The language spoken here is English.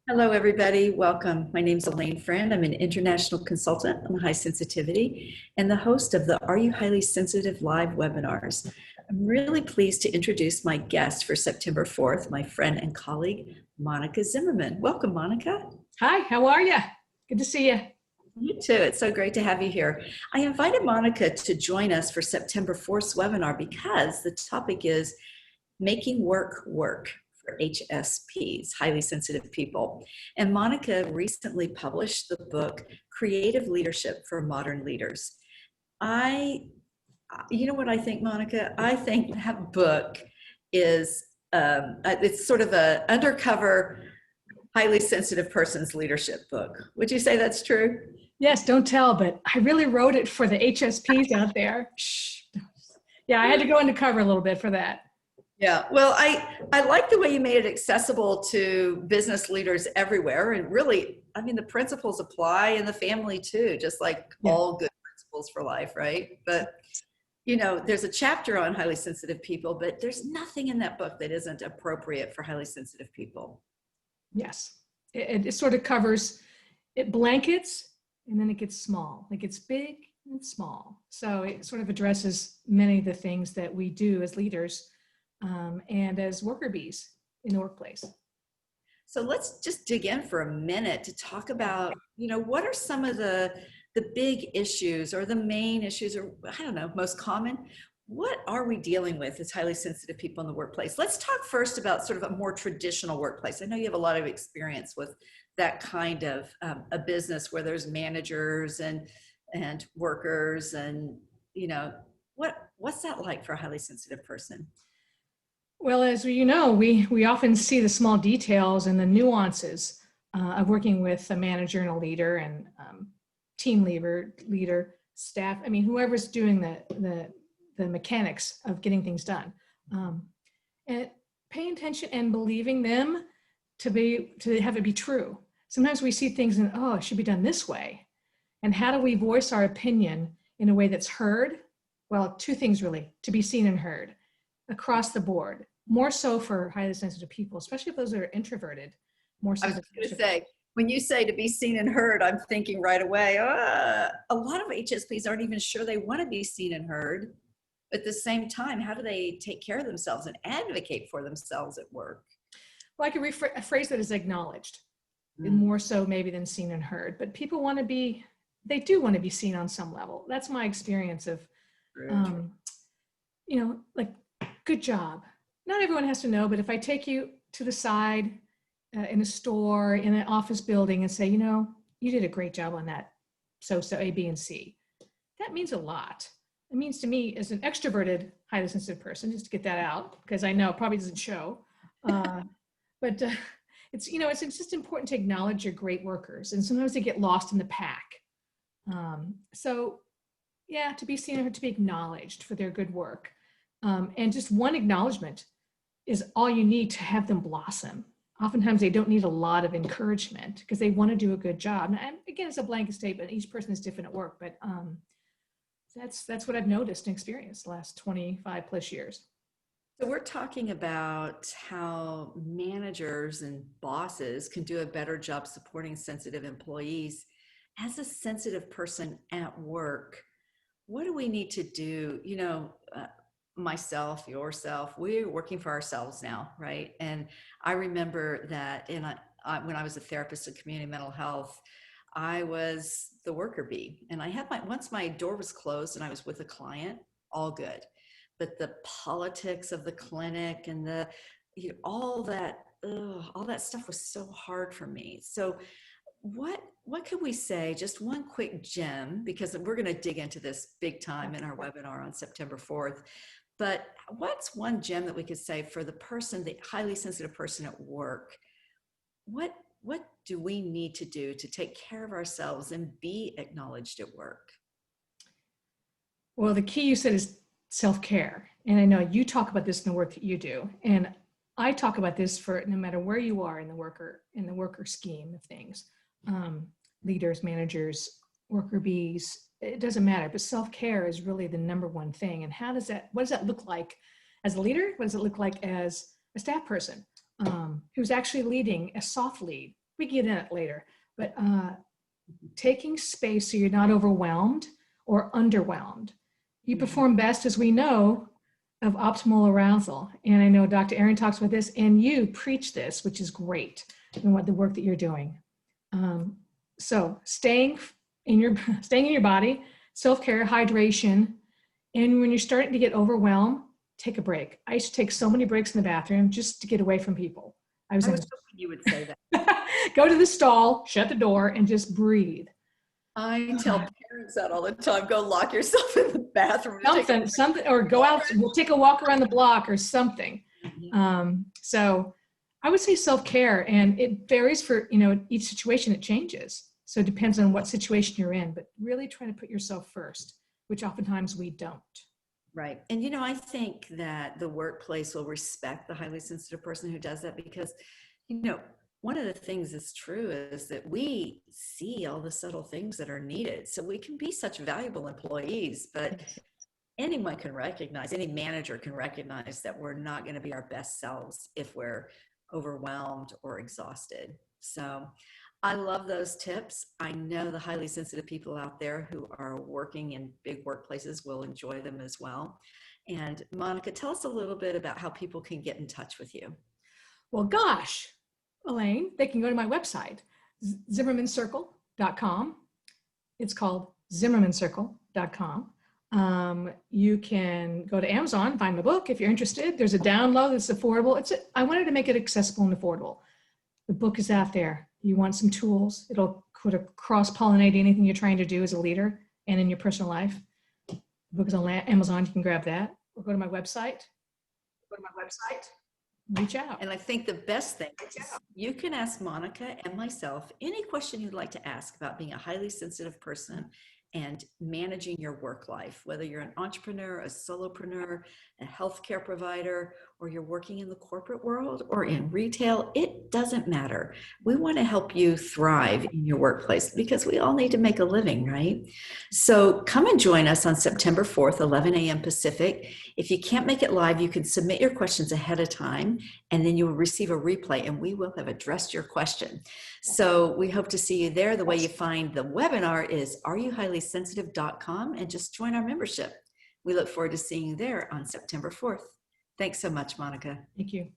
Hello, everybody. Welcome. My name is Alane Freund. I'm an international consultant on high sensitivity and the host of the Are You Highly Sensitive live webinars. I'm really pleased to introduce my guest for September 4th, my friend and colleague, Monica Zimmerman. Welcome, Monica. Hi, how are you? Good to see you. You too. It's so great to have you here. I invited Monica to join us for September 4th's webinar because the topic is making work work for HSPs, highly sensitive people. And Monica recently published the book, Creative Leadership for Modern Leaders. You know what I think, Monica? I think that book is, it's sort of an undercover highly sensitive person's leadership book. Would you say that's true? Yes, don't tell, but I really wrote it for the HSPs out there. Shh. Yeah, I had to go undercover a little bit for that. Yeah, well, I like the way you made it accessible to business leaders everywhere. And really, I mean, the principles apply in the family too, just like all good principles for life, right? But, you know, there's a chapter on highly sensitive people, but there's nothing in that book that isn't appropriate for highly sensitive people. Yes, it sort of covers, it blankets, and then it gets small. It gets big and small. So it sort of addresses many of the things that we do as leaders and as worker bees in the workplace. So let's just dig in for a minute to talk about, you know, what are some of the big issues or the main issues, or I don't know, most common? What are we dealing with as highly sensitive people in the workplace? Let's talk first about sort of a more traditional workplace. I know you have a lot of experience with that kind of a business where there's managers and workers, and you know, what's that like for a highly sensitive person? Well, as you know, we often see the small details and the nuances of working with a manager and a leader and team leader, staff. I mean, whoever's doing the mechanics of getting things done, and paying attention and believing them to have it be true. Sometimes we see things and, oh, it should be done this way. And how do we voice our opinion in a way that's heard? Well, two things really: to be seen and heard across the board, more so for highly sensitive people, especially if those are introverted. More so. I was going to say, when you say to be seen and heard, I'm thinking right away, a lot of HSPs aren't even sure they want to be seen and heard. At the same time, how do they take care of themselves and advocate for themselves at work? Well, I could phrase that as acknowledged, and more so maybe than seen and heard. But people want to be, they do want to be seen on some level. That's my experience of, you know, like, good job. Not everyone has to know, but if I take you to the side in a store, in an office building and say, you know, you did a great job on that, so A, B, and C, that means a lot. It means to me, as an extroverted, highly sensitive person, just to get that out, because I know it probably doesn't show, but it's, you know, it's just important to acknowledge your great workers, and sometimes they get lost in the pack. So yeah, to be seen or to be acknowledged for their good work. And just one acknowledgement is all you need to have them blossom. Oftentimes they don't need a lot of encouragement because they want to do a good job. And again, it's a blanket statement. Each person is different at work, but that's what I've noticed and experienced the last 25 plus years. So we're talking about how managers and bosses can do a better job supporting sensitive employees. As a sensitive person at work, what do we need to do? You know, myself, yourself, we're working for ourselves now, right? And I remember that when I was a therapist in community mental health, I was the worker bee, and I had once my door was closed and I was with a client, all good. But the politics of the clinic and the, you know, all that stuff was so hard for me. So what could we say, just one quick gem, because we're going to dig into this big time in our webinar on September 4th, but what's one gem that we could say for the person, the highly sensitive person at work? What do we need to do to take care of ourselves and be acknowledged at work? Well, the key you said is self-care. And I know you talk about this in the work that you do. And I talk about this for no matter where you are in the worker scheme of things. Leaders, managers, worker bees, it doesn't matter, but self-care is really the number one thing. And what does that look like as a leader? What does it look like as a staff person who's actually leading a soft lead? we get in it later, but taking space so you're not overwhelmed or underwhelmed. You perform best, as we know, of optimal arousal. And I know Dr. Aaron talks about this, and you preach this, which is great in what the work that you're doing. So staying in your body, self-care, hydration, and when you're starting to get overwhelmed, take a break. I used to take so many breaks in the bathroom just to get away from people. I was hoping you would say that. Go to the stall, shut the door, and just breathe. I tell parents that all the time. Go lock yourself in the bathroom. Something, or go out. We'll take a walk around the block or something. So I would say self-care, and it varies for, each situation. It changes. So it depends on what situation you're in, but really trying to put yourself first, which oftentimes we don't. Right. And, I think that the workplace will respect the highly sensitive person who does that because, one of the things that's true is that we see all the subtle things that are needed. So we can be such valuable employees, but anyone can recognize, any manager can recognize that we're not going to be our best selves if we're overwhelmed or exhausted. So I love those tips. I know the highly sensitive people out there who are working in big workplaces will enjoy them as well. And Monica, tell us a little bit about how people can get in touch with you. Well, gosh, Alane, they can go to my website, zimmermancircle.com. It's called zimmermancircle.com. You can go to Amazon, find my book if you're interested. There's a download that's affordable. I wanted to make it accessible and affordable. The book is out there. You want some tools. It'll cross-pollinate anything you're trying to do as a leader and in your personal life. The book is on Amazon. You can grab that. Or go to my website. Reach out. And I think the best thing is you can ask Monica and myself any question you'd like to ask about being a highly sensitive person and managing your work life, whether you're an entrepreneur, a solopreneur, a healthcare provider, or you're working in the corporate world or in retail, it doesn't matter. We want to help you thrive in your workplace because we all need to make a living, right? So come and join us on September 4th, 11 a.m. Pacific. If you can't make it live, you can submit your questions ahead of time, and then you will receive a replay, and we will have addressed your question. So we hope to see you there. The way you find the webinar is areyouhighlysensitive.com, and just join our membership. We look forward to seeing you there on September 4th. Thanks so much, Monica. Thank you.